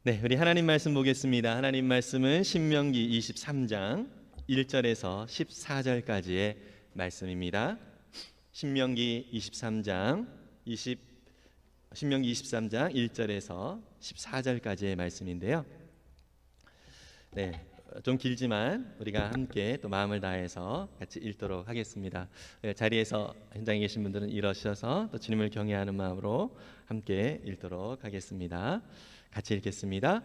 네, 우리 하나님 말씀 보겠습니다. 하나님 말씀은 신명기 23장 1절에서 14절까지의 말씀입니다. 신명기 23장 1절에서 14절까지의 말씀인데요. 네, 좀 길지만 우리가 함께 또 마음을 다해서 같이 읽도록 하겠습니다. 자리에서 현장에 계신 분들은 일어서셔서 또 주님을 경외하는 마음으로 함께 읽도록 하겠습니다. 같이 읽겠습니다.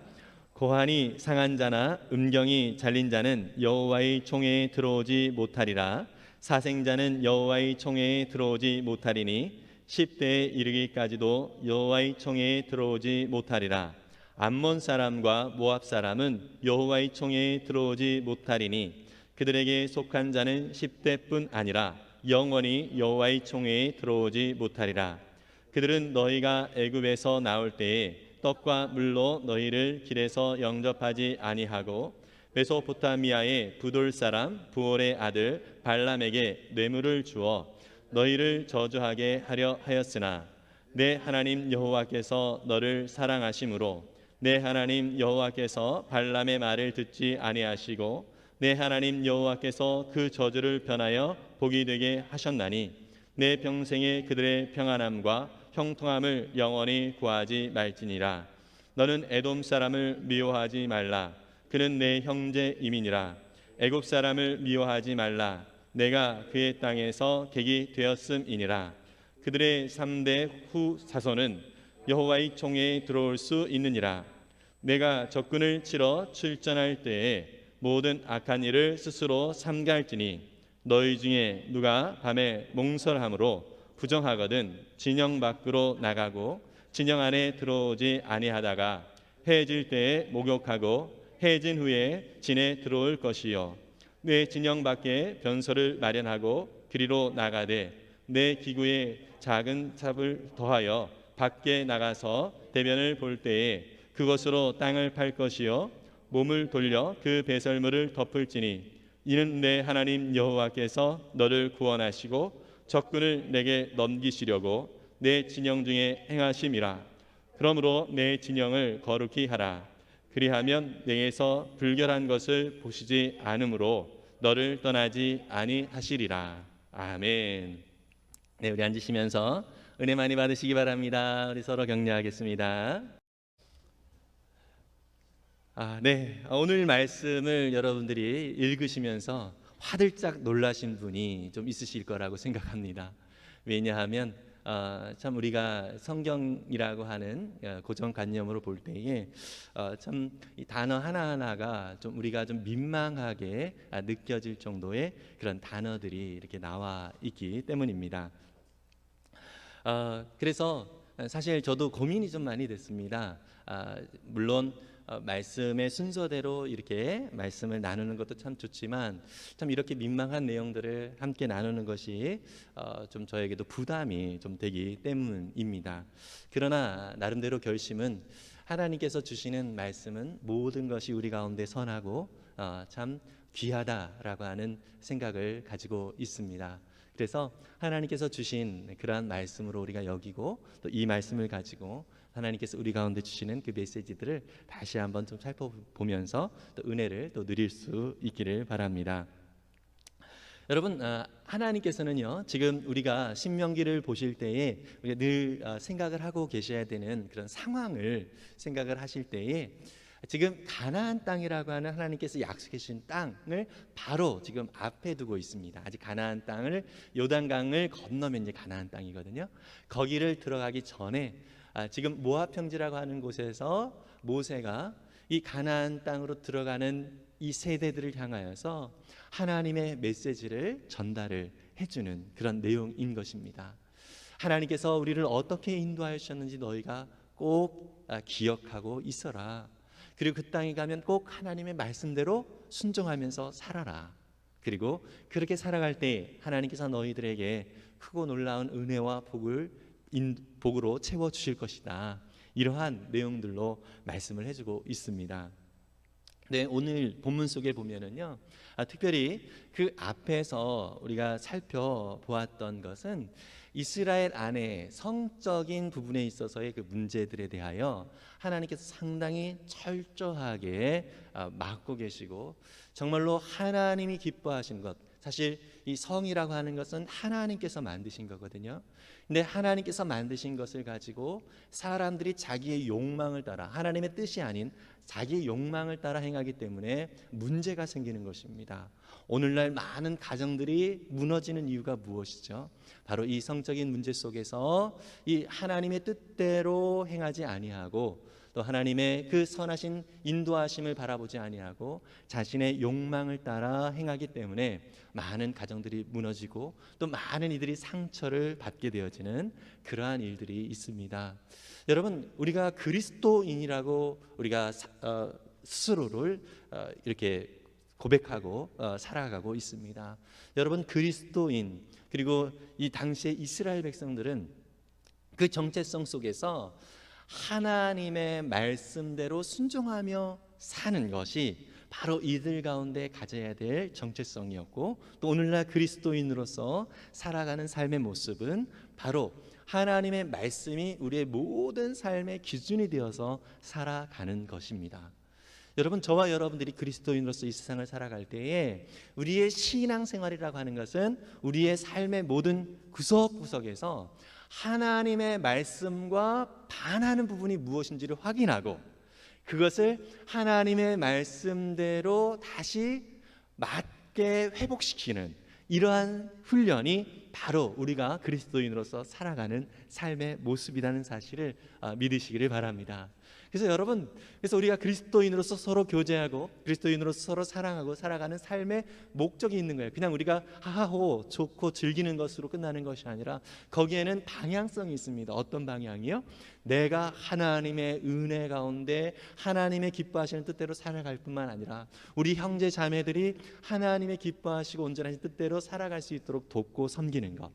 고환이 상한 자나 음경이 잘린 자는 여호와의 총회에 들어오지 못하리라. 사생자는 여호와의 총회에 들어오지 못하리니 10대에 이르기까지도 여호와의 총회에 들어오지 못하리라. 암몬 사람과 모압 사람은 여호와의 총회에 들어오지 못하리니 그들에게 속한 자는 10대뿐 아니라 영원히 여호와의 총회에 들어오지 못하리라. 그들은 너희가 애굽에서 나올 때에 떡과 물로 너희를 길에서 영접하지 아니하고 메소포타미아의 부돌 사람 부올의 아들 발람에게 뇌물을 주어 너희를 저주하게 하려 하였으나 내 하나님 여호와께서 너를 사랑하심으로 내 하나님 여호와께서 발람의 말을 듣지 아니하시고 내 하나님 여호와께서 그 저주를 변하여 복이 되게 하셨나니 내 평생에 그들의 평안함과 형통함을 영원히 구하지 말지니라. 너는 에돔 사람을 미워하지 말라. 그는 내 형제임이니라. 애굽 사람을 미워하지 말라. 내가 그의 땅에서 객이 되었음이니라. 그들의 3대 후 자손은 여호와의 총회에 들어올 수 있느니라. 내가 적군을 치러 출전할 때에 모든 악한 일을 스스로 삼갈지니 너희 중에 누가 밤에 몽설함으로 부정하거든 진영 밖으로 나가고 진영 안에 들어오지 아니하다가 해질 때에 목욕하고 해진 후에 진에 들어올 것이요 내 진영 밖에 변소를 마련하고 그리로 나가되 내 기구에 작은 삽을 더하여 밖에 나가서 대변을 볼 때에 그것으로 땅을 팔 것이요 몸을 돌려 그 배설물을 덮을지니 이는 내 하나님 여호와께서 너를 구원하시고 적군을 내게 넘기시려고 내 진영 중에 행하심이라. 그러므로 내 진영을 거룩히 하라. 그리하면 내게서 불결한 것을 보시지 않으므로 너를 떠나지 아니하시리라. 아멘. 네, 우리 앉으시면서 은혜 많이 받으시기 바랍니다. 우리 서로 격려하겠습니다. 네, 오늘 말씀을 여러분들이 읽으시면서 화들짝 놀라신 분이 좀 있으실 거라고 생각합니다. 왜냐하면 참 우리가 성경이라고 하는 고정관념으로 볼 때에 참 이 단어 하나하나가 좀 우리가 좀 민망하게 느껴질 정도의 그런 단어들이 이렇게 나와 있기 때문입니다. 그래서 사실 저도 고민이 좀 많이 됐습니다. 물론 말씀의 순서대로 이렇게 말씀을 나누는 것도 참 좋지만 참 이렇게 민망한 내용들을 함께 나누는 것이 좀 저에게도 부담이 좀 되기 때문입니다. 그러나 나름대로 결심은 하나님께서 주시는 말씀은 모든 것이 우리 가운데 선하고 참 귀하다라고 하는 생각을 가지고 있습니다. 그래서 하나님께서 주신 그러한 말씀으로 우리가 여기고 또 이 말씀을 가지고 하나님께서 우리 가운데 주시는 그 메시지들을 다시 한번 좀 살펴보면서 또 은혜를 또 누릴 수 있기를 바랍니다. 여러분, 하나님께서는요 지금 우리가 신명기를 보실 때에 우리가 늘 생각을 하고 계셔야 되는 그런 상황을 생각을 하실 때에 지금 가나안 땅이라고 하는 하나님께서 약속해 주신 땅을 바로 지금 앞에 두고 있습니다. 아직 가나안 땅을 요단강을 건너면 이제 가나안 땅이거든요. 거기를 들어가기 전에 지금 모압 평지라고 하는 곳에서 모세가 이 가나안 땅으로 들어가는 이 세대들을 향하여서 하나님의 메시지를 전달을 해주는 그런 내용인 것입니다. 하나님께서 우리를 어떻게 인도하셨는지 너희가 꼭 기억하고 있어라. 그리고 그 땅에 가면 꼭 하나님의 말씀대로 순종하면서 살아라. 그리고 그렇게 살아갈 때 하나님께서 너희들에게 크고 놀라운 은혜와 복으로 채워주실 것이다. 이러한 내용들로 말씀을 해주고 있습니다. 네, 오늘 본문 속에 보면은요, 특별히 그 앞에서 우리가 살펴보았던 것은 이스라엘 안에 성적인 부분에 있어서의 그 문제들에 대하여 하나님께서 상당히 철저하게 막고 계시고, 정말로 하나님이 기뻐하신 것, 사실 이 성이라고 하는 것은 하나님께서 만드신 거거든요. 근데 하나님께서 만드신 것을 가지고 사람들이 자기의 욕망을 따라, 하나님의 뜻이 아닌 자기의 욕망을 따라 행하기 때문에 문제가 생기는 것입니다. 오늘날 많은 가정들이 무너지는 이유가 무엇이죠? 바로 이 성적인 문제 속에서 이 하나님의 뜻대로 행하지 아니하고, 또 하나님의 그 선하신 인도하심을 바라보지 아니하고 자신의 욕망을 따라 행하기 때문에 많은 가정들이 무너지고, 또 많은 이들이 상처를 받게 되어지는 그러한 일들이 있습니다. 여러분, 우리가 그리스도인이라고 우리가 스스로를 이렇게 고백하고 살아가고 있습니다. 여러분, 그리스도인, 그리고 이 당시의 이스라엘 백성들은 그 정체성 속에서 하나님의 말씀대로 순종하며 사는 것이 바로 이들 가운데 가져야 될 정체성이었고, 또 오늘날 그리스도인으로서 살아가는 삶의 모습은 바로 하나님의 말씀이 우리의 모든 삶의 기준이 되어서 살아가는 것입니다. 여러분, 저와 여러분들이 그리스도인으로서 이 세상을 살아갈 때에 우리의 신앙생활이라고 하는 것은 우리의 삶의 모든 구석구석에서 하나님의 말씀과 반하는 부분이 무엇인지를 확인하고, 그것을 하나님의 말씀대로 다시 맞게 회복시키는 이러한 훈련이 바로 우리가 그리스도인으로서 살아가는 삶의 모습이라는 사실을 믿으시기를 바랍니다. 그래서 여러분, 그래서 우리가 그리스도인으로서 서로 교제하고 그리스도인으로서 서로 사랑하고 살아가는 삶의 목적이 있는 거예요. 그냥 우리가 하하호 좋고 즐기는 것으로 끝나는 것이 아니라 거기에는 방향성이 있습니다. 어떤 방향이요? 내가 하나님의 은혜 가운데 하나님의 기뻐하시는 뜻대로 살아갈 뿐만 아니라 우리 형제 자매들이 하나님의 기뻐하시고 온전하신 뜻대로 살아갈 수 있도록 돕고 섬기는 것,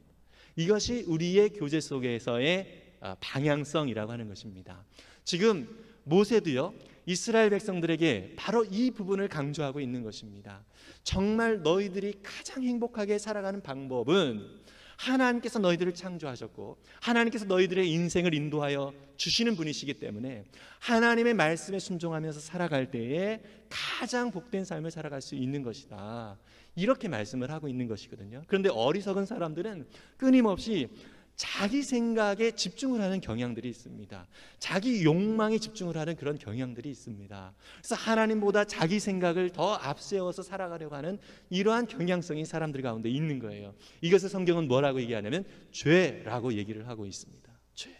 이것이 우리의 교제 속에서의 방향성이라고 하는 것입니다. 지금 모세도요, 이스라엘 백성들에게 바로 이 부분을 강조하고 있는 것입니다. 정말 너희들이 가장 행복하게 살아가는 방법은 하나님께서 너희들을 창조하셨고 하나님께서 너희들의 인생을 인도하여 주시는 분이시기 때문에 하나님의 말씀에 순종하면서 살아갈 때에 가장 복된 삶을 살아갈 수 있는 것이다, 이렇게 말씀을 하고 있는 것이거든요. 그런데 어리석은 사람들은 끊임없이 자기 생각에 집중을 하는 경향들이 있습니다. 자기 욕망에 집중을 하는 그런 경향들이 있습니다. 그래서 하나님보다 자기 생각을 더 앞세워서 살아가려고 하는 이러한 경향성이 사람들 가운데 있는 거예요. 이것을 성경은 뭐라고 얘기하냐면 죄라고 얘기를 하고 있습니다. 죄.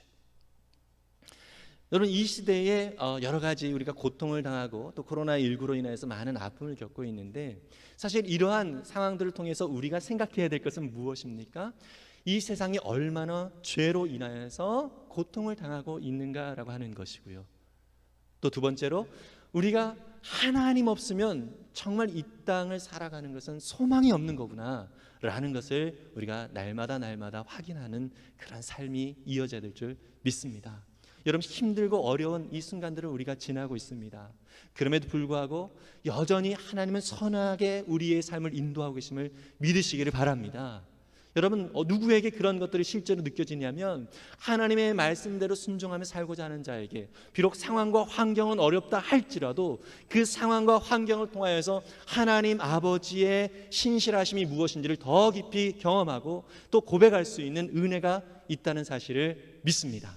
여러분, 이 시대에 여러 가지 우리가 고통을 당하고 또 코로나19로 인해서 많은 아픔을 겪고 있는데, 사실 이러한 상황들을 통해서 우리가 생각해야 될 것은 무엇입니까? 이 세상이 얼마나 죄로 인하여서 고통을 당하고 있는가라고 하는 것이고요. 또 두 번째로, 우리가 하나님 없으면 정말 이 땅을 살아가는 것은 소망이 없는 거구나 라는 것을 우리가 날마다 확인하는 그런 삶이 이어져야 될 줄 믿습니다. 여러분, 힘들고 어려운 이 순간들을 우리가 지나고 있습니다. 그럼에도 불구하고 여전히 하나님은 선하게 우리의 삶을 인도하고 계심을 믿으시기를 바랍니다. 여러분, 누구에게 그런 것들이 실제로 느껴지냐면 하나님의 말씀대로 순종하며 살고자 하는 자에게 비록 상황과 환경은 어렵다 할지라도 그 상황과 환경을 통하여서 하나님 아버지의 신실하심이 무엇인지를 더 깊이 경험하고 또 고백할 수 있는 은혜가 있다는 사실을 믿습니다.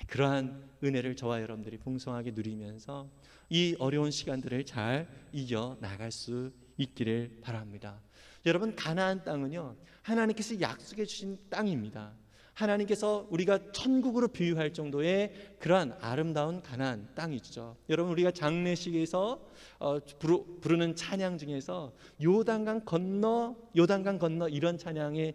그러한 은혜를 저와 여러분들이 풍성하게 누리면서 이 어려운 시간들을 잘 이겨나갈 수 있기를 바랍니다. 여러분, 가나안 땅은요, 하나님께서 약속해 주신 땅입니다. 하나님께서 우리가 천국으로 비유할 정도의 그러한 아름다운 가나안 땅이죠. 여러분, 우리가 장례식에서 부르는 찬양 중에서 요단강 건너 이런 찬양의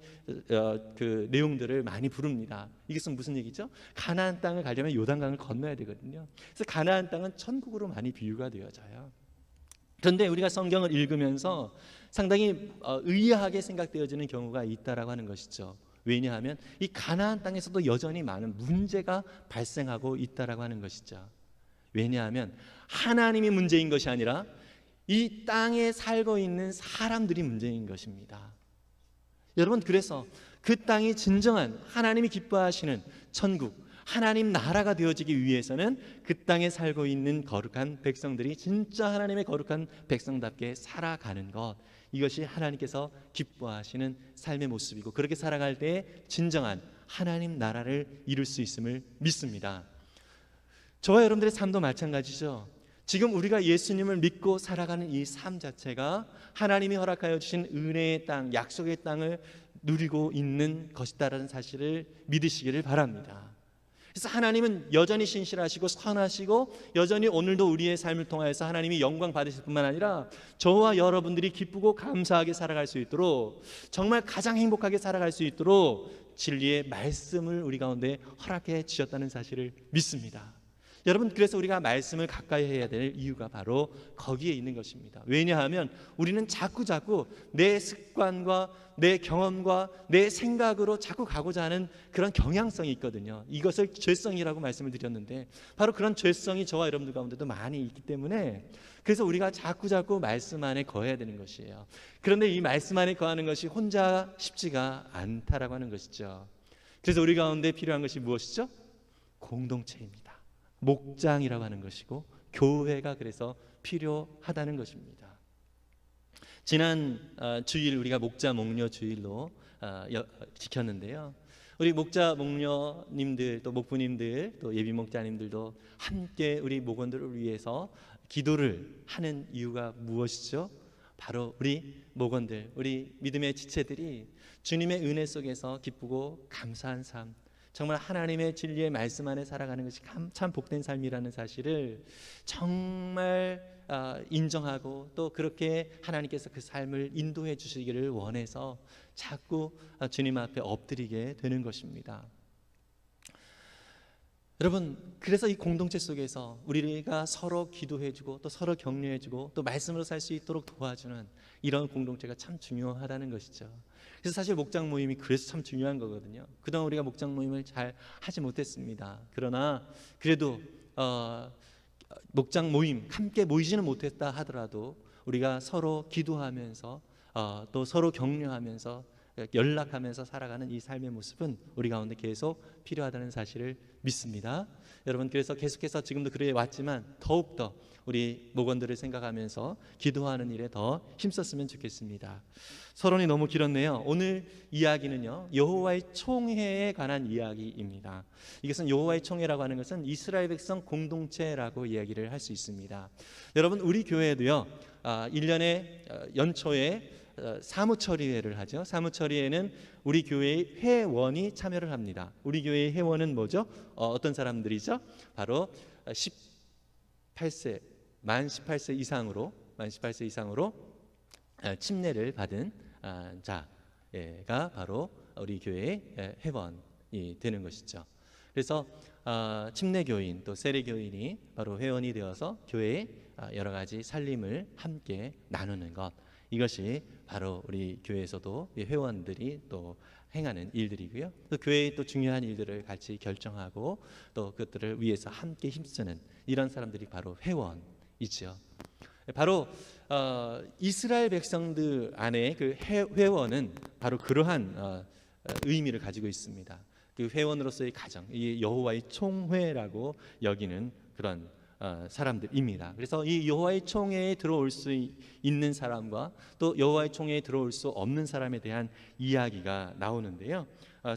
그 내용들을 많이 부릅니다. 이것은 무슨 얘기죠? 가나안 땅을 가려면 요단강을 건너야 되거든요. 그래서 가나안 땅은 천국으로 많이 비유가 되어져요. 그런데 우리가 성경을 읽으면서 상당히 의아하게 생각되어지는 경우가 있다라고 하는 것이죠. 왜냐하면 이 가나안 땅에서도 여전히 많은 문제가 발생하고 있다라고 하는 것이죠. 왜냐하면 하나님이 문제인 것이 아니라 이 땅에 살고 있는 사람들이 문제인 것입니다. 여러분, 그래서 그 땅이 진정한 하나님이 기뻐하시는 천국, 하나님 나라가 되어지기 위해서는 그 땅에 살고 있는 거룩한 백성들이 진짜 하나님의 거룩한 백성답게 살아가는 것, 이것이 하나님께서 기뻐하시는 삶의 모습이고, 그렇게 살아갈 때 진정한 하나님 나라를 이룰 수 있음을 믿습니다. 저와 여러분들의 삶도 마찬가지죠. 지금 우리가 예수님을 믿고 살아가는 이 삶 자체가 하나님이 허락하여 주신 은혜의 땅, 약속의 땅을 누리고 있는 것이다라는 사실을 믿으시기를 바랍니다. 그래서 하나님은 여전히 신실하시고 선하시고, 여전히 오늘도 우리의 삶을 통하여서 하나님이 영광 받으실 뿐만 아니라 저와 여러분들이 기쁘고 감사하게 살아갈 수 있도록, 정말 가장 행복하게 살아갈 수 있도록 진리의 말씀을 우리 가운데 허락해 주셨다는 사실을 믿습니다. 여러분, 그래서 우리가 말씀을 가까이 해야 될 이유가 바로 거기에 있는 것입니다. 왜냐하면 우리는 자꾸 내 습관과 내 경험과 내 생각으로 자꾸 가고자 하는 그런 경향성이 있거든요. 이것을 죄성이라고 말씀을 드렸는데, 바로 그런 죄성이 저와 여러분들 가운데도 많이 있기 때문에, 그래서 우리가 자꾸 말씀 안에 거해야 되는 것이에요. 그런데 이 말씀 안에 거하는 것이 혼자 쉽지가 않다라고 하는 것이죠. 그래서 우리 가운데 필요한 것이 무엇이죠? 공동체입니다. 목장이라고 하는 것이고, 교회가 그래서 필요하다는 것입니다. 지난 주일 우리가 목자 목녀 주일로 지켰는데요. 우리 목자 목녀님들, 또 목부님들, 또 예비 목자님들도 함께 우리 목원들을 위해서 기도를 하는 이유가 무엇이죠? 바로 우리 목원들, 우리 믿음의 지체들이 주님의 은혜 속에서 기쁘고 감사한 삶, 정말 하나님의 진리의 말씀 안에 살아가는 것이 참 복된 삶이라는 사실을 정말 인정하고, 또 그렇게 하나님께서 그 삶을 인도해 주시기를 원해서 자꾸 주님 앞에 엎드리게 되는 것입니다. 여러분, 그래서 이 공동체 속에서 우리가 서로 기도해주고, 또 서로 격려해주고, 또 말씀으로 살 수 있도록 도와주는 이런 공동체가 참 중요하다는 것이죠. 그래서 사실 목장 모임이 그래서 참 중요한 거거든요. 그동안 우리가 목장 모임을 잘 하지 못했습니다. 그러나 그래도 목장 모임 함께 모이지는 못했다 하더라도 우리가 서로 기도하면서, 또 서로 격려하면서, 연락하면서 살아가는 이 삶의 모습은 우리 가운데 계속 필요하다는 사실을 믿습니다. 여러분, 그래서 계속해서 지금도 그래 왔지만 더욱더 우리 목원들을 생각하면서 기도하는 일에 더 힘썼으면 좋겠습니다. 서론이 너무 길었네요. 오늘 이야기는요, 여호와의 총회에 관한 이야기입니다. 이것은 여호와의 총회라고 하는 것은 이스라엘 백성 공동체라고 이야기를 할 수 있습니다. 여러분, 우리 교회도요 1년에 연초에 사무처리회를 하죠. 사무처리회는 우리 교회의 회원이 참여를 합니다. 우리 교회의 회원은 뭐죠? 어떤 사람들이죠? 바로 만 18세 이상으로 침례를 받은 자가 바로 우리 교회의 회원이 되는 것이죠. 그래서 침례교인, 또 세례교인이 바로 회원이 되어서 교회의 여러 가지 살림을 함께 나누는 것, 이것이 바로 우리 교회에서도 회원들이 또 행하는 일들이고요. 또 교회의 또 중요한 일들을 같이 결정하고, 또 그것들을 위해서 함께 힘쓰는 이런 사람들이 바로 회원이죠. 바로 이스라엘 백성들 안에 그 회원은 바로 그러한 의미를 가지고 있습니다. 그 회원으로서의 가정, 이 여호와의 총회라고 여기는 그런 사람들입니다. 그래서 이 여호와의 총회에 들어올 수 있는 사람과 또 여호와의 총회에 들어올 수 없는 사람에 대한 이야기가 나오는데요.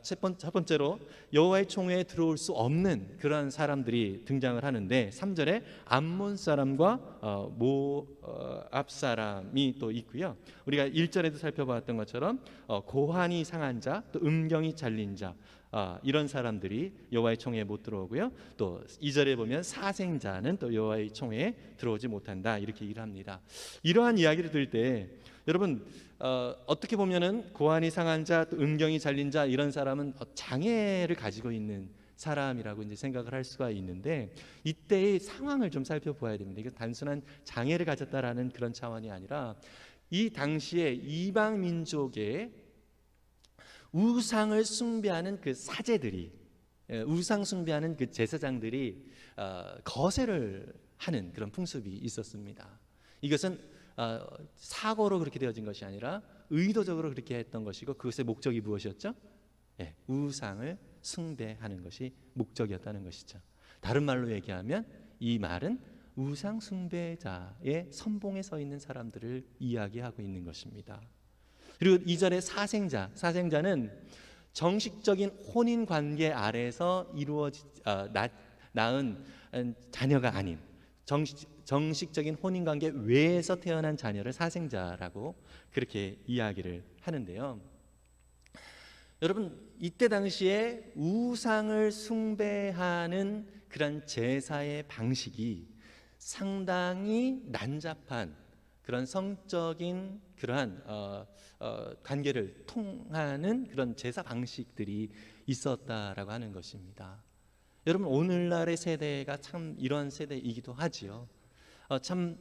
첫 번째로 여호와의 총회에 들어올 수 없는 그런 사람들이 등장을 하는데, 3절에 암몬 사람과 모압 사람이 또 있고요. 우리가 1절에도 살펴봤던 것처럼 고환이 상한 자, 또 음경이 잘린 자, 이런 사람들이 여호와의 총회에 못 들어오고요. 또 2절에 보면 사생자는 또 여호와의 총회에 들어오지 못한다, 이렇게 얘기를 합니다. 이러한 이야기를 들을 때 여러분, 어떻게 보면은 고환이 상한 자, 또 음경이 잘린 자, 이런 사람은 장애를 가지고 있는 사람이라고 이제 생각을 할 수가 있는데, 이때의 상황을 좀 살펴보아야 됩니다. 이게 단순한 장애를 가졌다라는 그런 차원이 아니라, 이 당시에 이방 민족의 우상을 숭배하는 그 사제들이, 우상 숭배하는 그 제사장들이 거세를 하는 그런 풍습이 있었습니다. 이것은 사고로 그렇게 되어진 것이 아니라 의도적으로 그렇게 했던 것이고, 그것의 목적이 무엇이었죠? 우상을 숭배하는 것이 목적이었다는 것이죠. 다른 말로 얘기하면 이 말은 우상 숭배자의 선봉에 서 있는 사람들을 이야기하고 있는 것입니다. 그리고 2절의 사생자는 정식적인 혼인 관계 아래서 낳은 자녀가 아닌 정식적인 혼인 관계 외에서 태어난 자녀를 사생자라고 그렇게 이야기를 하는데요. 여러분, 이때 당시에 우상을 숭배하는 그런 제사의 방식이 상당히 난잡한 그런 성적인 그러한 관계를 통하는 그런 제사 방식들이 있었다라고 하는 것입니다. 여러분, 오늘날의 세대가 참 이런 세대이기도 하지요. 참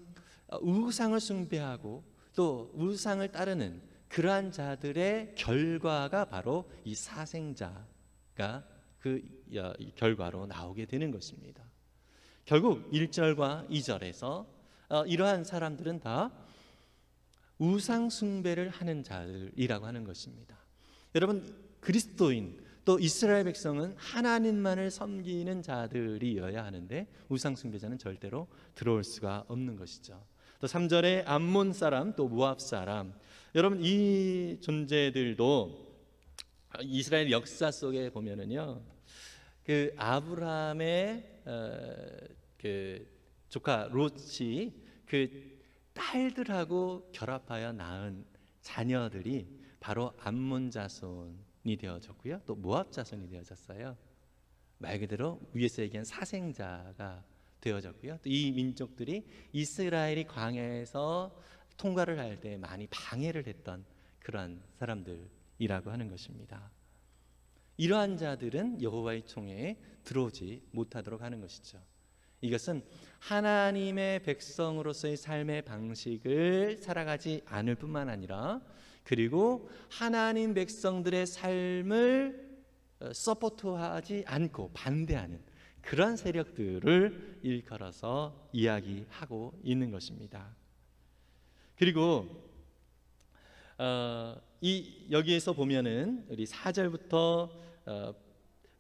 우상을 숭배하고 또 우상을 따르는 그러한 자들의 결과가 바로 이 사생자가 그 결과로 나오게 되는 것입니다. 결국 1절과 2절에서 이러한 사람들은 다 우상 숭배를 하는 자들이라고 하는 것입니다. 여러분, 그리스도인 또 이스라엘 백성은 하나님만을 섬기는 자들이어야 하는데 우상 숭배자는 절대로 들어올 수가 없는 것이죠. 또 3절에 암몬 사람 또 모압 사람, 여러분 이 존재들도 이스라엘 역사 속에 보면은요, 그 아브라함의 그 조카 롯이 그 딸들하고 결합하여 낳은 자녀들이 바로 암몬 자손이 되어졌고요, 또 모압 자손이 되어졌어요. 말 그대로 위에서 얘기한 사생자가 되어졌고요. 또 이 민족들이 이스라엘이 광야에서 통과를 할 때 많이 방해를 했던 그러한 사람들이라고 하는 것입니다. 이러한 자들은 여호와의 총회에 들어오지 못하도록 하는 것이죠. 이것은 하나님의 백성으로서의 삶의 방식을 살아가지 않을 뿐만 아니라 그리고 하나님 백성들의 삶을 서포트하지 않고 반대하는 그런 세력들을 일컬어서 이야기하고 있는 것입니다. 그리고 여기에서 보면은 우리 4절부터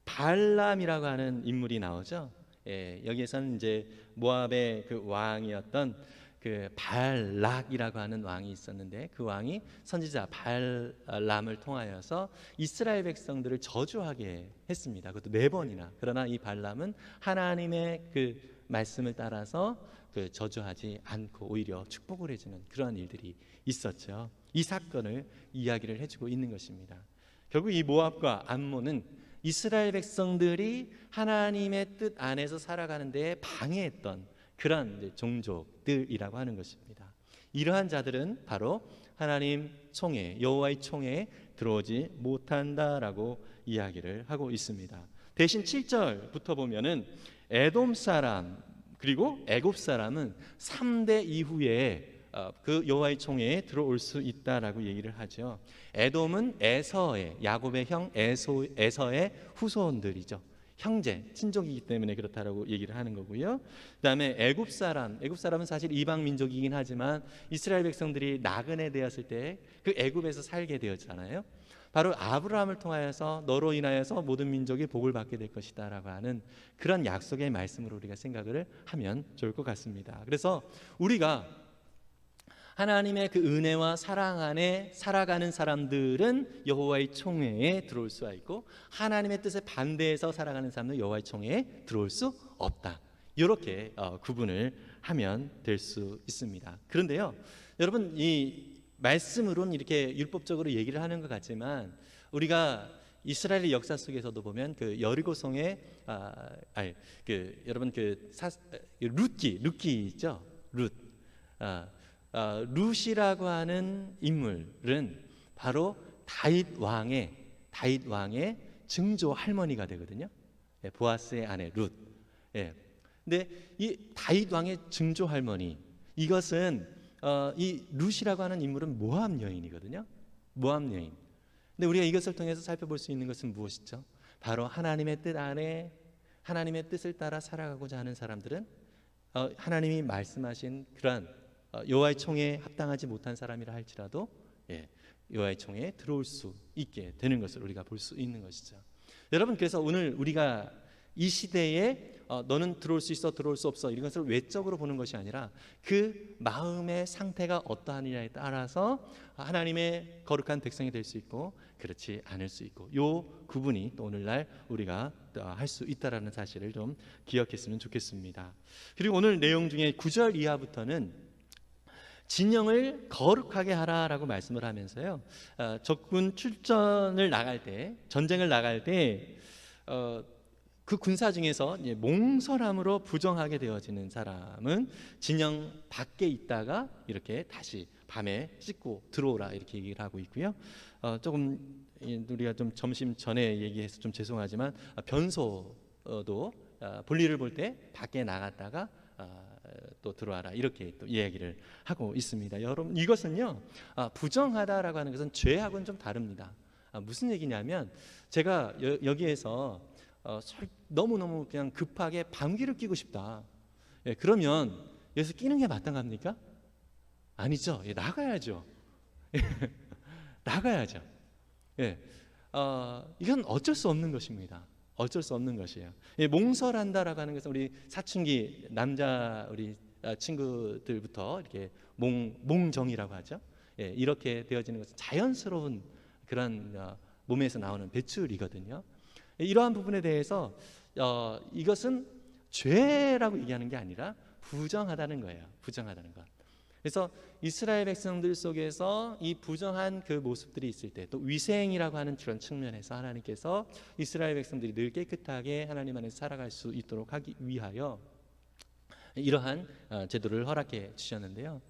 발람이라고 하는 인물이 나오죠. 여기에서는 이제 모압의 그 왕이었던 그 발락이라고 하는 왕이 있었는데 그 왕이 선지자 발람을 통하여서 이스라엘 백성들을 저주하게 했습니다. 그것도 4번이나. 그러나 이 발람은 하나님의 그 말씀을 따라서 그 저주하지 않고 오히려 축복을 해주는 그러한 일들이 있었죠. 이 사건을 이야기를 해주고 있는 것입니다. 결국 이 모압과 암몬은 이스라엘 백성들이 하나님의 뜻 안에서 살아가는 데에 방해했던 그런 종족들이라고 하는 것입니다. 이러한 자들은 바로 하나님 총회, 여호와의 총회에 들어오지 못한다라고 이야기를 하고 있습니다. 대신 7절부터 보면은 에돔 사람 그리고 애굽 사람은 3대 이후에 그 여호와의 총회에 들어올 수 있다라고 얘기를 하죠. 에돔은 에서의 야곱의 형 에서의 후손들이죠. 형제, 친족이기 때문에 그렇다라고 얘기를 하는 거고요. 그다음에 애굽 사람은 사실 이방 민족이긴 하지만 이스라엘 백성들이 나그네 되었을 때 그 애굽에서 살게 되었잖아요. 바로 아브라함을 통하여서 너로 인하여서 모든 민족이 복을 받게 될 것이다라고 하는 그런 약속의 말씀으로 우리가 생각을 하면 좋을 것 같습니다. 그래서 우리가 하나님의 그 은혜와 사랑 안에 살아가는 사람들은 여호와의 총회에 들어올 수가 있고 하나님의 뜻에 반대해서 살아가는 사람들은 여호와의 총회에 들어올 수 없다. 이렇게 구분을 하면 될 수 있습니다. 그런데요, 여러분 이 말씀으로는 이렇게 율법적으로 얘기를 하는 것 같지만 우리가 이스라엘의 역사 속에서도 보면 그 여리고성에 여러분 룻기 있죠. 룻이라고 하는 인물은 바로 다윗 왕의 증조 할머니가 되거든요. 보아스의 아내 룻. 근데 이 다윗 왕의 증조 할머니, 이것은 이 룻이라고 하는 인물은 모압 여인이거든요. 모압 여인. 근데 우리가 이것을 통해서 살펴볼 수 있는 것은 무엇이죠? 바로 하나님의 뜻 안에 하나님의 뜻을 따라 살아가고자 하는 사람들은 하나님이 말씀하신 그러한 여호와의 총회에 합당하지 못한 사람이라 할지라도 여호와의 총에 들어올 수 있게 되는 것을 우리가 볼 수 있는 것이죠. 여러분, 그래서 오늘 우리가 이 시대에 너는 들어올 수 있어 들어올 수 없어 이런 것을 외적으로 보는 것이 아니라 그 마음의 상태가 어떠하느냐에 따라서 하나님의 거룩한 백성이 될 수 있고 그렇지 않을 수 있고, 요 구분이 또 오늘날 우리가 할 수 있다라는 사실을 좀 기억했으면 좋겠습니다. 그리고 오늘 내용 중에 9절 이하부터는 진영을 거룩하게 하라라고 말씀을 하면서요, 적군 출전을 나갈 때, 전쟁을 나갈 때 그 군사 중에서 몽설함으로 부정하게 되어지는 사람은 진영 밖에 있다가 이렇게 다시 밤에 씻고 들어오라 이렇게 얘기를 하고 있고요. 조금 우리가 좀 점심 전에 얘기해서 좀 죄송하지만 변소도 볼일을 볼 때 밖에 나갔다가 또 들어와라 이렇게 또 이야기를 하고 있습니다. 여러분, 이것은요, 부정하다라고 하는 것은 죄하고는 좀 다릅니다. 무슨 얘기냐면, 제가 여기에서 너무너무 그냥 급하게 방귀를 뀌고 싶다. 그러면 여기서 끼는 게 마땅합니까? 아니죠. 나가야죠. 나가야죠. 이건 어쩔 수 없는 것입니다. 어쩔 수 없는 것이에요. 몽설한다라고 하는 것은 우리 사춘기 남자 우리 친구들부터 이렇게 몽정이라고 하죠. 이렇게 되어지는 것은 자연스러운 그런 몸에서 나오는 배출이거든요. 이러한 부분에 대해서 이것은 죄라고 얘기하는 게 아니라 부정하다는 거예요. 부정하다는 것. 그래서 이스라엘 백성들 속에서 이 부정한 그 모습들이 있을 때, 또 위생이라고 하는 그런 측면에서 하나님께서 이스라엘 백성들이 늘 깨끗하게 하나님 안에서 살아갈 수 있도록 하기 위하여 이러한 제도를 허락해 주셨는데요.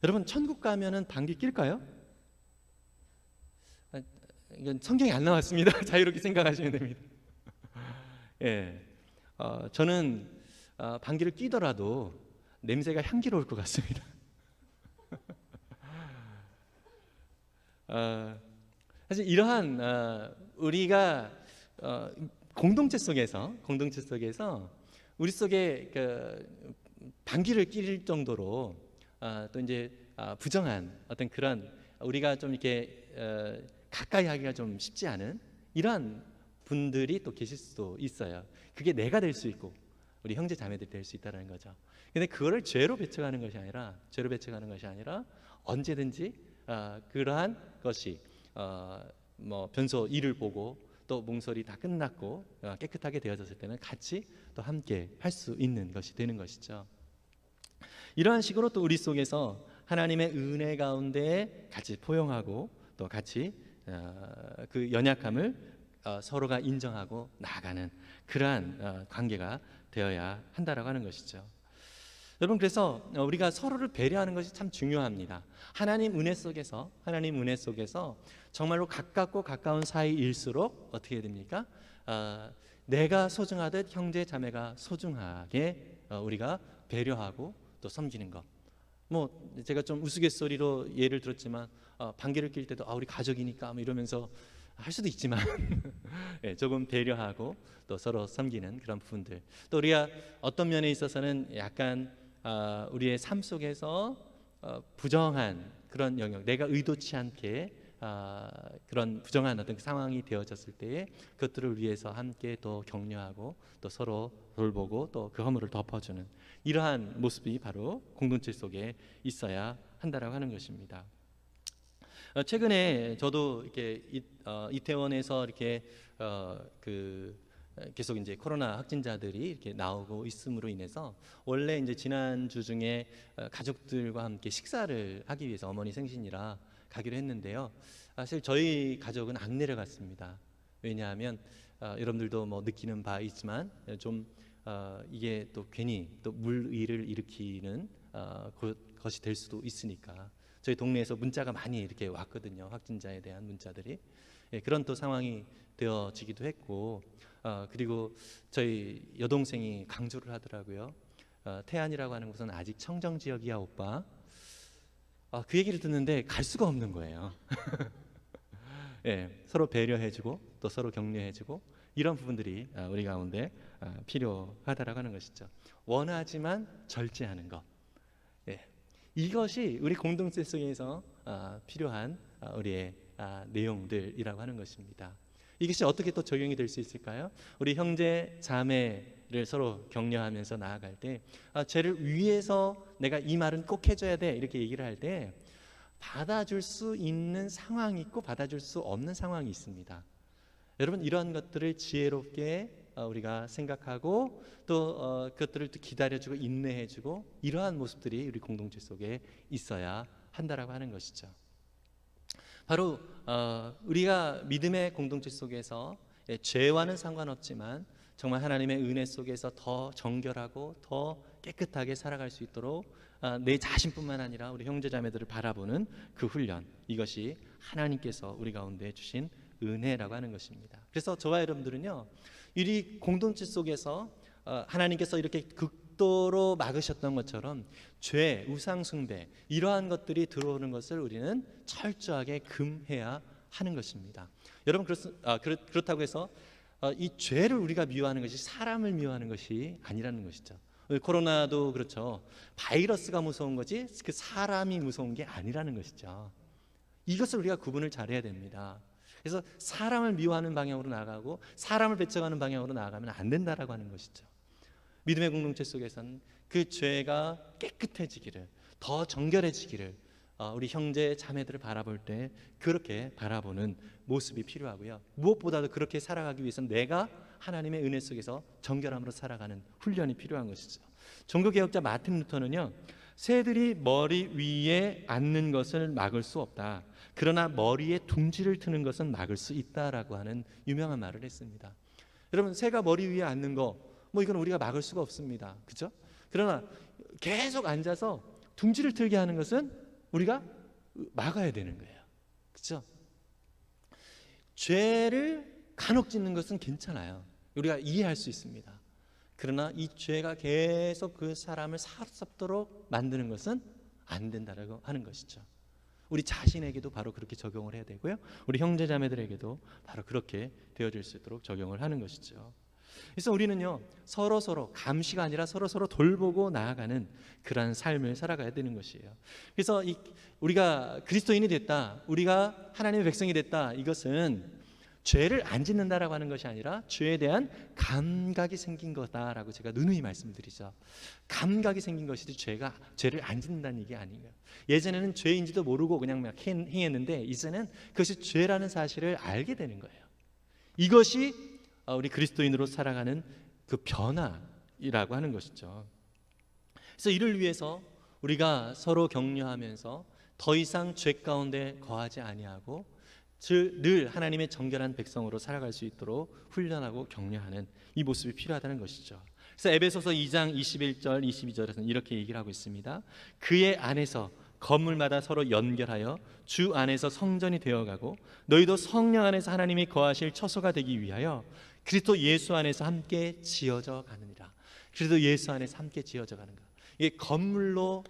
여러분, 천국 가면은 방귀 낄까요? 이건 성경에 안 나왔습니다. 자유롭게 생각하시면 됩니다. 저는 방귀를 뀌더라도 냄새가 향기로울 것 같습니다. 사실 이러한 우리가 공동체 속에서 우리 속에 그 방귀를 낄 정도로 또 이제 부정한 어떤 그런 우리가 좀 이렇게 가까이 하기가 좀 쉽지 않은 이러한 분들이 또 계실 수도 있어요. 그게 내가 될 수 있고 우리 형제 자매들이 될 수 있다는 거죠. 근데 그거를 죄로 배척하는 것이 아니라 언제든지 그러한 것이 뭐 변소 일을 보고 또 몽설이 다 끝났고 깨끗하게 되어졌을 때는 같이 또 함께 할 수 있는 것이 되는 것이죠. 이러한 식으로 또 우리 속에서 하나님의 은혜 가운데 같이 포용하고 또 같이 그 연약함을 서로가 인정하고 나아가는 그러한 관계가 되어야 한다라고 하는 것이죠. 여러분, 그래서 우리가 서로를 배려하는 것이 참 중요합니다. 하나님 은혜 속에서 정말로 가깝고 가까운 사이일수록 어떻게 됩니까? 내가 소중하듯 형제 자매가 소중하게 우리가 배려하고 또 섬기는 것. 뭐 제가 좀 우스갯소리로 예를 들었지만 방귀를 낄 때도 우리 가족이니까 뭐 이러면서 할 수도 있지만 조금 배려하고 또 서로 섬기는 그런 부분들. 또 우리가 어떤 면에 있어서는 약간 우리의 삶 속에서 부정한 그런 영역, 내가 의도치 않게 그런 부정한 어떤 상황이 되어졌을 때에 그것들을 위해서 함께 또 격려하고 또 서로 돌보고 또 그 허물을 덮어주는 이러한 모습이 바로 공동체 속에 있어야 한다라고 하는 것입니다. 최근에 저도 이렇게 이태원에서 이렇게 계속 이제 코로나 확진자들이 이렇게 나오고 있음으로 인해서 원래 이제 지난주 중에 가족들과 함께 식사를 하기 위해서 어머니 생신이라 가기로 했는데요. 사실 저희 가족은 안 내려갔습니다. 왜냐하면 여러분들도 뭐 느끼는 바 있지만 좀 이게 또 괜히 또 물의를 일으키는 것이 될 수도 있으니까 저희 동네에서 문자가 많이 이렇게 왔거든요. 확진자에 대한 문자들이. 그런 또 상황이 되어지기도 했고 그리고 저희 여동생이 강조를 하더라고요. 태안이라고 하는 곳은 아직 청정 지역이야 오빠. 그 얘기를 듣는데 갈 수가 없는 거예요. 서로 배려해주고 또 서로 격려해주고 이런 부분들이 우리 가운데 필요하다라고 하는 것이죠. 원하지만 절제하는 것. 이것이 우리 공동체 속에서 필요한 우리의 내용들이라고 하는 것입니다. 이것이 어떻게 또 적용이 될 수 있을까요? 우리 형제 자매를 서로 격려하면서 나아갈 때 쟤를 위해서 내가 이 말은 꼭 해줘야 돼 이렇게 얘기를 할 때 받아줄 수 있는 상황이 있고 받아줄 수 없는 상황이 있습니다. 여러분 이러한 것들을 지혜롭게 우리가 생각하고 또 그것들을 또 기다려주고 인내해주고 이러한 모습들이 우리 공동체 속에 있어야 한다라고 하는 것이죠. 바로 우리가 믿음의 공동체 속에서 죄와는 상관없지만 정말 하나님의 은혜 속에서 더 정결하고 더 깨끗하게 살아갈 수 있도록 내 자신뿐만 아니라 우리 형제자매들을 바라보는 그 훈련, 이것이 하나님께서 우리 가운데 주신 은혜라고 하는 것입니다. 그래서 저와 여러분들은요, 우리 공동체 속에서 하나님께서 이렇게 극도로 막으셨던 것처럼 죄, 우상 숭배 이러한 것들이 들어오는 것을 우리는 철저하게 금해야 하는 것입니다. 여러분 그렇다고 해서 이 죄를 우리가 미워하는 것이 사람을 미워하는 것이 아니라는 것이죠. 코로나도 그렇죠. 바이러스가 무서운 거지 그 사람이 무서운 게 아니라는 것이죠. 이것을 우리가 구분을 잘해야 됩니다. 그래서 사람을 미워하는 방향으로 나아가고 사람을 배척하는 방향으로 나아가면 안 된다라고 하는 것이죠. 믿음의 공동체 속에서는 그 죄가 깨끗해지기를, 더 정결해지기를 우리 형제 자매들을 바라볼 때 그렇게 바라보는 모습이 필요하고요. 무엇보다도 그렇게 살아가기 위해서는 내가 하나님의 은혜 속에서 정결함으로 살아가는 훈련이 필요한 것이죠. 종교개혁자 마틴 루터는요, 새들이 머리 위에 앉는 것을 막을 수 없다. 그러나 머리에 둥지를 트는 것은 막을 수 있다라고 하는 유명한 말을 했습니다. 여러분, 새가 머리 위에 앉는 거, 이건 우리가 막을 수가 없습니다. 그렇죠? 그러나 계속 앉아서 둥지를 틀게 하는 것은 우리가 막아야 되는 거예요. 그렇죠? 죄를 간혹 짓는 것은 괜찮아요. 우리가 이해할 수 있습니다. 그러나 이 죄가 계속 그 사람을 사롭도록 만드는 것은 안 된다라고 하는 것이죠. 우리 자신에게도 바로 그렇게 적용을 해야 되고요. 우리 형제자매들에게도 바로 그렇게 되어질 수 있도록 적용을 하는 것이죠. 그래서 우리는요, 서로 감시가 아니라 서로 돌보고 나아가는 그러한 삶을 살아가야 되는 것이에요. 그래서 우리가 그리스도인이 됐다, 우리가 하나님의 백성이 됐다, 이것은 죄를 안 짓는다라고 하는 것이 아니라 죄에 대한 감각이 생긴 거다라고 제가 누누이 말씀드리죠. 감각이 생긴 것이지 죄를 안 짓는다는 얘기 아니에요. 예전에는 죄인지도 모르고 그냥 막 행했는데 이제는 그것이 죄라는 사실을 알게 되는 거예요. 이것이 우리 그리스도인으로 살아가는 그 변화이라고 하는 것이죠. 그래서 이를 위해서 우리가 서로 격려하면서 더 이상 죄 가운데 거하지 아니하고 늘 하나님의 정결한 백성으로 살아갈 수 있도록 훈련하고 격려하는 이 모습이 필요하다는 것이죠. 그래서 에베소서 2장 21절 22절에서는 이렇게 얘기를 하고 있습니다. 그의 안에서 건물마다 서로 연결하여 주 안에서 성전이 되어가고 너희도 성령 안에서 하나님이 거하실 처소가 되기 위하여 그리스도 예수 안에서 함께 지어져 가느니라. 그리스도 예수 안에서 함께 지어져 가는 것, 이게 건물로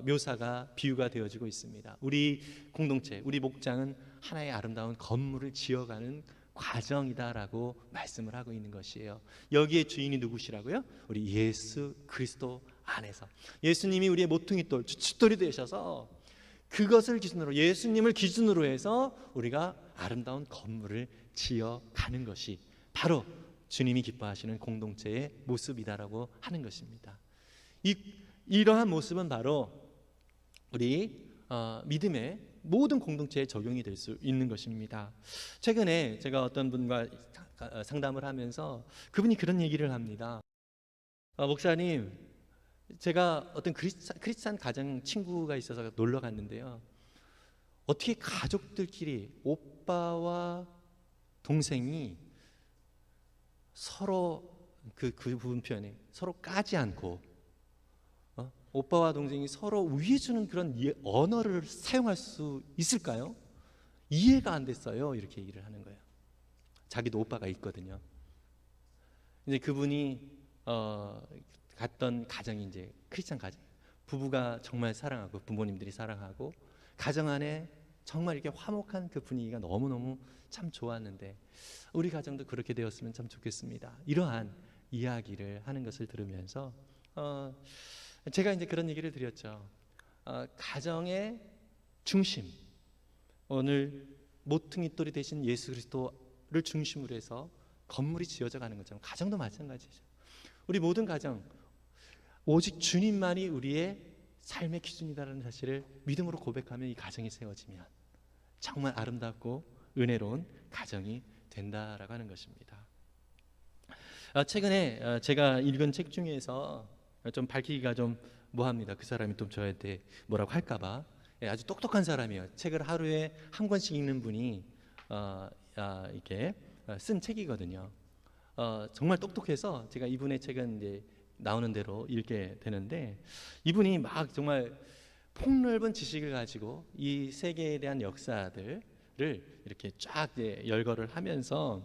묘사가 비유가 되어지고 있습니다. 우리 공동체, 우리 목장은 하나의 아름다운 건물을 지어가는 과정이다라고 말씀을 하고 있는 것이에요. 여기에 주인이 누구시라고요? 우리 예수 그리스도 안에서 예수님이 우리의 모퉁이돌, 주춧돌이 되셔서 그것을 기준으로, 예수님을 기준으로 해서 우리가 아름다운 건물을 지어가는 것이 바로 주님이 기뻐하시는 공동체의 모습이다라고 하는 것입니다. 이러한 모습은 바로 우리 믿음의 모든 공동체에 적용이 될 수 있는 것입니다. 최근에 제가 어떤 분과 상담을 하면서 그분이 그런 얘기를 합니다. 목사님, 제가 어떤 크리스찬 가정 친구가 있어서 놀러 갔는데요, 어떻게 가족들끼리 오빠와 동생이 서로 그 부분 표현에 서로 까지 않고 오빠와 동생이 서로 우애해주는 그런 언어를 사용할 수 있을까요? 이해가 안 됐어요. 이렇게 얘기를 하는 거예요. 자기도 오빠가 있거든요. 이제 그분이 갔던 가정이 이제 크리스찬 가정, 부부가 정말 사랑하고 부모님들이 사랑하고 가정 안에 정말 이렇게 화목한 그 분위기가 너무너무 참 좋았는데 우리 가정도 그렇게 되었으면 참 좋겠습니다. 이러한 이야기를 하는 것을 들으면서 제가 이제 그런 얘기를 드렸죠. 가정의 중심, 오늘 모퉁이돌이 되신 예수 그리스도를 중심으로 해서 건물이 지어져 가는 것처럼 가정도 마찬가지죠. 우리 모든 가정, 오직 주님만이 우리의 삶의 기준이다라는 사실을 믿음으로 고백하면 이 가정이 세워지면 정말 아름답고 은혜로운 가정이 된다라고 하는 것입니다. 최근에 제가 읽은 책 중에서 좀 밝히기가 좀 뭐합니다. 그 사람이 또 저한테 뭐라고 할까봐. 아주 똑똑한 사람이에요. 책을 하루에 한 권씩 읽는 분이 이렇게 쓴 책이거든요. 정말 똑똑해서 제가 이분의 책은 이제 나오는 대로 읽게 되는데, 이분이 막 정말 폭넓은 지식을 가지고 이 세계에 대한 역사들을 이렇게 쫙 열거를 하면서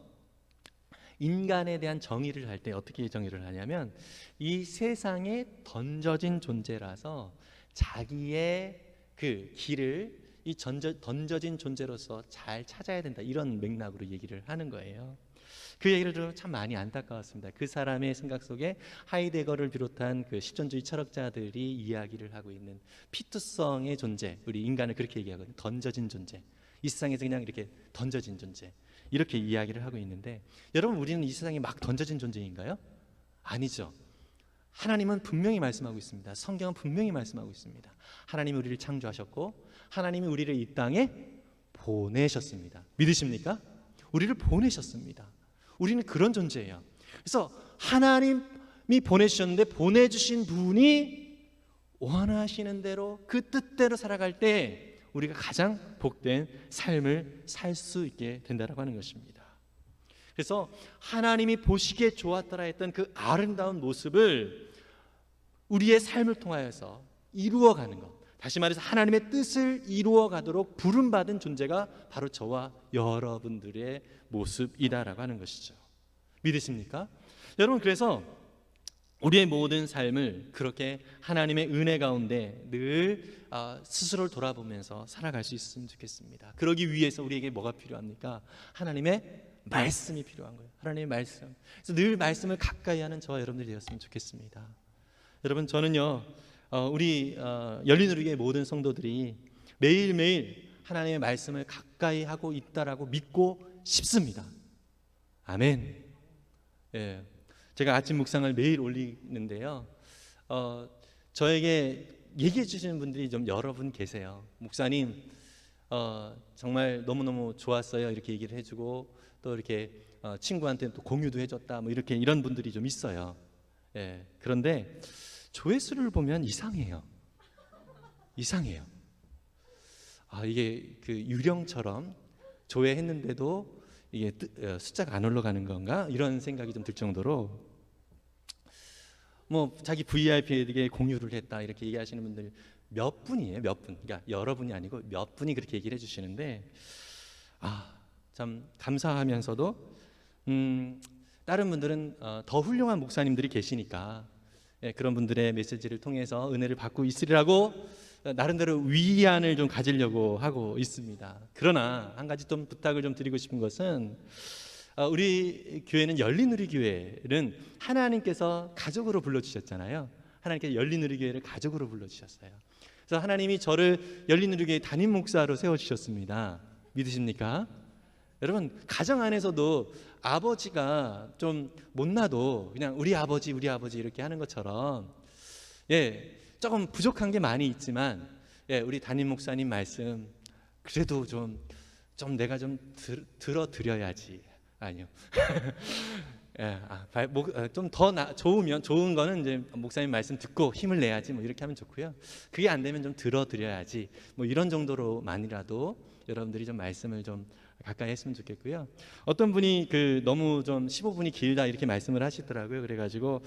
인간에 대한 정의를 할 때 어떻게 정의를 하냐면, 이 세상에 던져진 존재라서 자기의 그 길을 이 던져진 존재로서 잘 찾아야 된다, 이런 맥락으로 얘기를 하는 거예요. 그 얘기를 들으면 참 많이 안타까웠습니다. 그 사람의 생각 속에 하이데거를 비롯한 그 실존주의 철학자들이 이야기를 하고 있는 피투성의 존재, 우리 인간을 그렇게 얘기하거든요. 던져진 존재, 이 세상에서 그냥 이렇게 던져진 존재, 이렇게 이야기를 하고 있는데, 여러분, 우리는 이 세상에 막 던져진 존재인가요? 아니죠. 하나님은 분명히 말씀하고 있습니다. 성경은 분명히 말씀하고 있습니다. 하나님이 우리를 창조하셨고 하나님이 우리를 이 땅에 보내셨습니다. 믿으십니까? 우리를 보내셨습니다. 우리는 그런 존재예요. 그래서 하나님이 보내주셨는데, 보내주신 분이 원하시는 대로 그 뜻대로 살아갈 때 우리가 가장 복된 삶을 살 수 있게 된다라고 하는 것입니다. 그래서 하나님이 보시기에 좋았더라 했던 그 아름다운 모습을 우리의 삶을 통하여서 이루어가는 것, 다시 말해서 하나님의 뜻을 이루어가도록 부름받은 존재가 바로 저와 여러분들의 모습이다라고 하는 것이죠. 믿으십니까? 여러분, 그래서 우리의 모든 삶을 그렇게 하나님의 은혜 가운데 늘 스스로를 돌아보면서 살아갈 수 있었으면 좋겠습니다. 그러기 위해서 우리에게 뭐가 필요합니까? 하나님의 말씀이 필요한 거예요. 하나님의 말씀. 그래서 늘 말씀을 가까이 하는 저와 여러분들이 되었으면 좋겠습니다. 여러분, 저는요, 우리 열린우리교회 모든 성도들이 매일매일 하나님의 말씀을 가까이 하고 있다라고 믿고 싶습니다. 아멘. 예, 제가 아침 묵상을 매일 올리는데요, 저에게 얘기해 주시는 분들이 좀 여러 분 계세요. 목사님, 정말 너무너무 좋았어요, 이렇게 얘기를 해주고, 또 이렇게 친구한테 또 공유도 해줬다, 뭐 이렇게, 이런 분들이 좀 있어요. 예, 그런데 조회수를 보면 이상해요. 이게 그 유령처럼 조회했는데도 이게 숫자가 안 올라가는 건가, 이런 생각이 좀 들 정도로, 뭐 자기 VIP에게 공유를 했다 이렇게 얘기하시는 분들 몇 분이에요. 몇 분. 그러니까 여러분이 아니고 몇 분이 그렇게 얘기를 해주시는데, 참 감사하면서도 다른 분들은 더 훌륭한 목사님들이 계시니까, 그런 분들의 메시지를 통해서 은혜를 받고 있으리라고 나름대로 위안을 좀 가지려고 하고 있습니다. 그러나 한 가지 좀 부탁을 좀 드리고 싶은 것은, 우리 교회는 열린우리교회는 하나님께서 가족으로 불러주셨잖아요. 하나님께서 열린우리교회를 가족으로 불러주셨어요. 그래서 하나님이 저를 열린우리교회 담임 목사로 세워주셨습니다. 믿으십니까? 여러분, 가정 안에서도 아버지가 좀 못나도 그냥 우리 아버지 이렇게 하는 것처럼, 조금 부족한 게 많이 있지만, 우리 담임 목사님 말씀 그래도 좀 내가 좀 들어드려야지. 아니요. 좀 더 좋은 거는 이제 목사님 말씀 듣고 힘을 내야지, 뭐 이렇게 하면 좋고요. 그게 안 되면 좀 들어드려야지, 뭐 이런 정도로만이라도 여러분들이 좀 말씀을 좀 가까이 했으면 좋겠고요. 어떤 분이 너무 좀 15분이 길다 이렇게 말씀을 하시더라고요. 그래가지고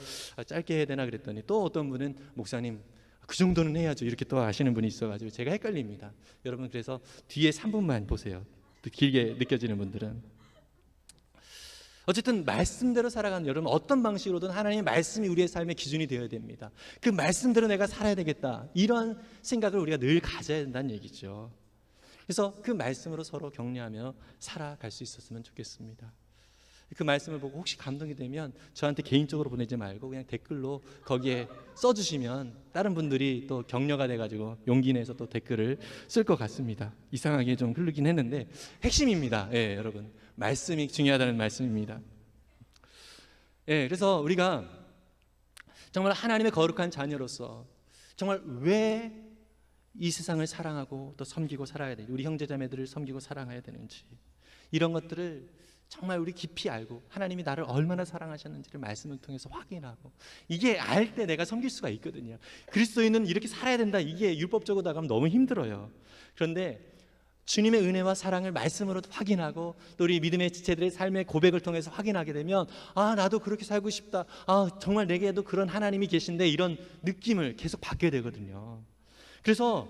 짧게 해야 되나 그랬더니, 또 어떤 분은 목사님 그 정도는 해야죠, 이렇게 또 하시는 분이 있어가지고 제가 헷갈립니다. 여러분, 그래서 뒤에 3분만 보세요. 또 길게 느껴지는 분들은. 어쨌든 말씀대로 살아가는 여러분, 어떤 방식으로든 하나님의 말씀이 우리의 삶의 기준이 되어야 됩니다. 그 말씀대로 내가 살아야 되겠다, 이런 생각을 우리가 늘 가져야 된다는 얘기죠. 그래서 그 말씀으로 서로 격려하며 살아갈 수 있었으면 좋겠습니다. 그 말씀을 보고 혹시 감동이 되면 저한테 개인적으로 보내지 말고 그냥 댓글로 거기에 써주시면 다른 분들이 또 격려가 돼가지고 용기 내서 또 댓글을 쓸 것 같습니다. 이상하게 좀 흐르긴 했는데 핵심입니다. 예, 여러분 말씀이 중요하다는 말씀입니다. 예, 그래서 우리가 정말 하나님의 거룩한 자녀로서 정말 왜 이 세상을 사랑하고 또 섬기고 살아야 되는지, 우리 형제자매들을 섬기고 사랑해야 되는지, 이런 것들을 정말 우리 깊이 알고 하나님이 나를 얼마나 사랑하셨는지를 말씀을 통해서 확인하고, 이게 알 때 내가 섬길 수가 있거든요. 그리스도인은 이렇게 살아야 된다, 이게 율법적으로 나가면 너무 힘들어요. 그런데 주님의 은혜와 사랑을 말씀으로 확인하고 또 우리 믿음의 지체들의 삶의 고백을 통해서 확인하게 되면, 아, 나도 그렇게 살고 싶다, 아, 정말 내게도 그런 하나님이 계신데, 이런 느낌을 계속 받게 되거든요. 그래서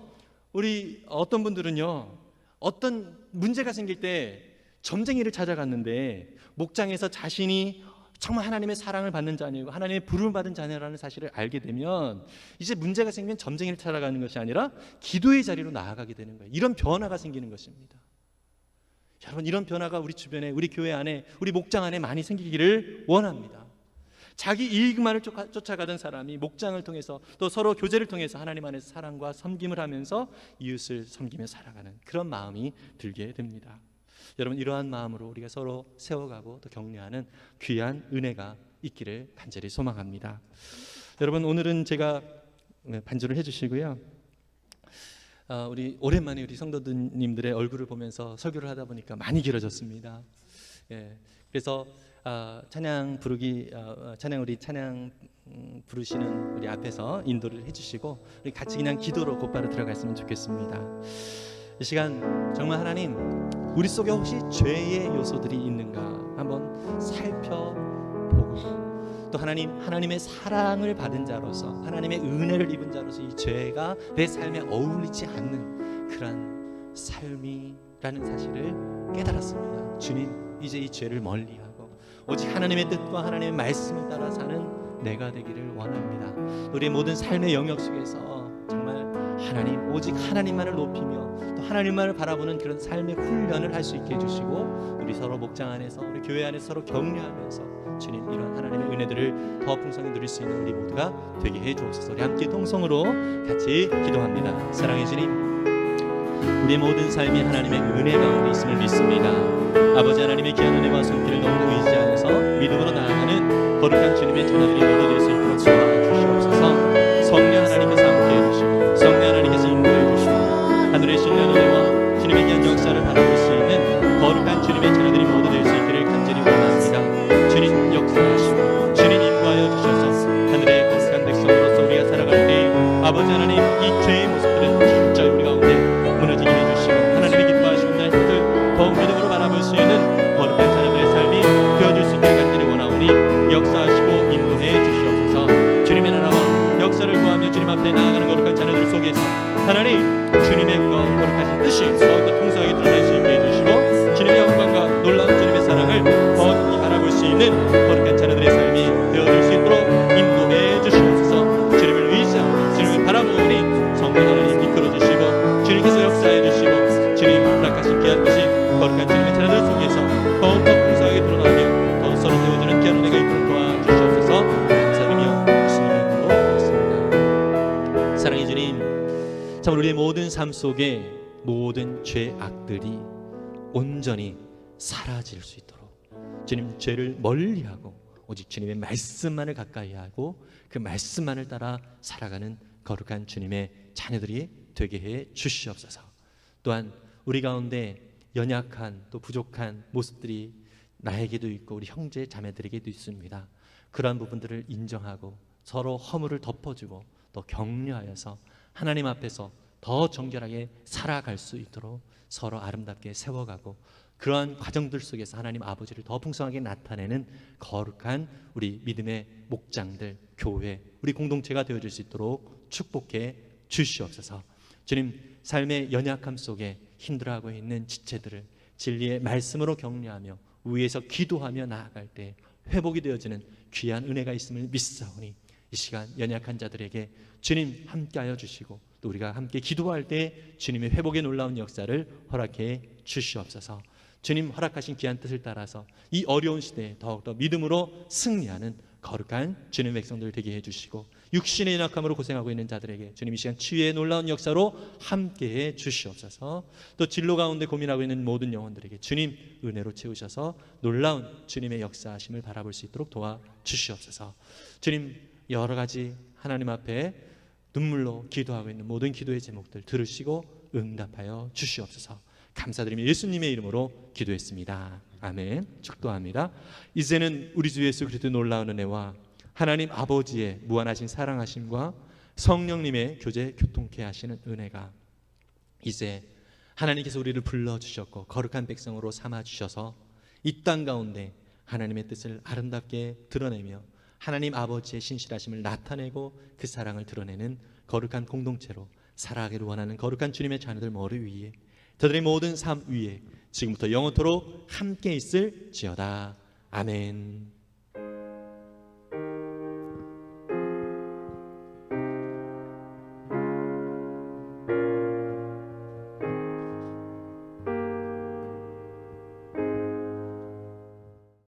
우리 어떤 분들은요, 어떤 문제가 생길 때 점쟁이를 찾아갔는데 목장에서 자신이 정말 하나님의 사랑을 받는 자녀이고 하나님의 부름을 받은 자녀라는 사실을 알게 되면 이제 문제가 생기면 점쟁이를 찾아가는 것이 아니라 기도의 자리로 나아가게 되는 거예요. 이런 변화가 생기는 것입니다. 여러분, 이런 변화가 우리 주변에, 우리 교회 안에, 우리 목장 안에 많이 생기기를 원합니다. 자기 이익만을 쫓아가던 사람이 목장을 통해서 또 서로 교제를 통해서 하나님 안에서 사랑과 섬김을 하면서 이웃을 섬기며 살아가는 그런 마음이 들게 됩니다. 여러분, 이러한 마음으로 우리가 서로 세워가고 또 격려하는 귀한 은혜가 있기를 간절히 소망합니다. 여러분, 오늘은 제가 반주를 해주시고요. 우리 오랜만에 우리 성도님들의 얼굴을 보면서 설교를 하다 보니까 많이 길어졌습니다. 예, 그래서 찬양 우리 찬양 부르시는 우리 앞에서 인도를 해주시고 우리 같이 그냥 기도로 곧바로 들어갔으면 좋겠습니다. 이 시간 정말 하나님, 우리 속에 혹시 죄의 요소들이 있는가 한번 살펴보고, 또 하나님의 사랑을 받은 자로서, 하나님의 은혜를 입은 자로서 이 죄가 내 삶에 어울리지 않는 그런 삶이라는 사실을 깨달았습니다. 주님, 이제 이 죄를 멀리하고 오직 하나님의 뜻과 하나님의 말씀을 따라 사는 내가 되기를 원합니다. 우리의 모든 삶의 영역 속에서 정말 하나님, 오직 하나님만을 높이며 또 하나님만을 바라보는 그런 삶의 훈련을 할 수 있게 해주시고, 우리 서로 목장 안에서, 우리 교회 안에서 서로 격려하면서 주님, 이런 하나님의 은혜들을 더 풍성히 누릴 수 있는 우리 모두가 되게 해주옵소서. 우리 함께 통성으로 같이 기도합니다. 사랑의 주님, 우리의 모든 삶이 하나님의 은혜 가운데 있음을 믿습니다. 아버지 하나님의 귀한 은혜와 손길을 너무 의지하면서 믿음으로 나아가는 거룩한 주님의 자녀들이 모두 될 수 있도록 도와주시옵소서. 성령 하나님께서 함께해 주시고 성령 하나님께서 인도해 주시고 하늘의 신령한 은혜와 주님의 귀한 역사를 바라볼 수 있는 거룩한 주님의 자녀들이 모두 될 수 있기를 간절히 원합니다. 주님 역사하시고 주님 인도하여 주셔서 하늘의 거룩한 백성으로서 우리가 살아갈 때 아버지 하나님, 이 죄의 모습들은 철저히 우리 가운데 무너지게 해주시고 하나님의 기뻐하시는 날 뜻을 더욱 믿음으로 바라볼 수 있는 거룩한 자녀들의 삶이 되어줄 수 있기를 간절히 원하오니 역사하시고 인도해 주시옵소서. 주님의 나라와 역사를 구하며 주님 앞에 나아가는 거룩한 자녀들 속에서 하나님, 주님의 거룩하신 뜻이 더욱더 풍성하게 드러날 수 있게 해주시고 주님의 영광과 놀라운 주님의 사랑을 더 깊이 바라볼 수 있는 거룩한 자녀들의 삶이 되어줄 수 있도록 인도해 주시옵소서. 주님을 의지하고 주님을 바라보니 성령 하나님 이끌어주시고 주님께서 역사해 주시고 주님 허락하신 귀한 뜻이 거룩한 주님의 자녀들 속에서 더욱더 풍성하게 드러나며 더 서로 세워주는 귀한 은혜가 있도록 도와주시옵소서. 감사드리며 예수님의 이름으로 기도했습니다. 사랑의 주님, 참 우리의 모든 삶 속에 모든 죄악들이 온전히 사라질 수 있도록 주님, 죄를 멀리하고 오직 주님의 말씀만을 가까이 하고 그 말씀만을 따라 살아가는 거룩한 주님의 자녀들이 되게 해 주시옵소서. 또한 우리 가운데 연약한 또 부족한 모습들이 나에게도 있고 우리 형제 자매들에게도 있습니다. 그러한 부분들을 인정하고 서로 허물을 덮어주고 또 격려하여서 하나님 앞에서 더 정결하게 살아갈 수 있도록 서로 아름답게 세워가고, 그러한 과정들 속에서 하나님 아버지를 더 풍성하게 나타내는 거룩한 우리 믿음의 목장들, 교회, 우리 공동체가 되어줄 수 있도록 축복해 주시옵소서. 주님, 삶의 연약함 속에 힘들어하고 있는 지체들을 진리의 말씀으로 격려하며 위에서 기도하며 나아갈 때 회복이 되어지는 귀한 은혜가 있음을 믿사오니 이 시간 연약한 자들에게 주님 함께하여 주시고 또 우리가 함께 기도할 때 주님의 회복의 놀라운 역사를 허락해 주시옵소서. 주님 허락하신 귀한 뜻을 따라서 이 어려운 시대에 더욱더 믿음으로 승리하는 거룩한 주님 백성들 되게 해주시고, 육신의 연약함으로 고생하고 있는 자들에게 주님 이 시간 치유의 놀라운 역사로 함께해 주시옵소서. 또 진로 가운데 고민하고 있는 모든 영혼들에게 주님 은혜로 채우셔서 놀라운 주님의 역사하심을 바라볼 수 있도록 도와주시옵소서. 주님, 여러 가지 하나님 앞에 눈물로 기도하고 있는 모든 기도의 제목들 들으시고 응답하여 주시옵소서. 감사드리며 예수님의 이름으로 기도했습니다. 아멘. 축도합니다. 이제는 우리 주 예수 그리스도의 놀라운 은혜와 하나님 아버지의 무한하신 사랑하심과 성령님의 교제 교통케 하시는 은혜가 이제 하나님께서 우리를 불러주셨고 거룩한 백성으로 삼아주셔서 이 땅 가운데 하나님의 뜻을 아름답게 드러내며 하나님 아버지의 신실하심을 나타내고 그 사랑을 드러내는 거룩한 공동체로 살아가기를 원하는 거룩한 주님의 자녀들 머리 위에, 저들의 모든 삶 위에 지금부터 영원토록 함께 있을지어다. 아멘.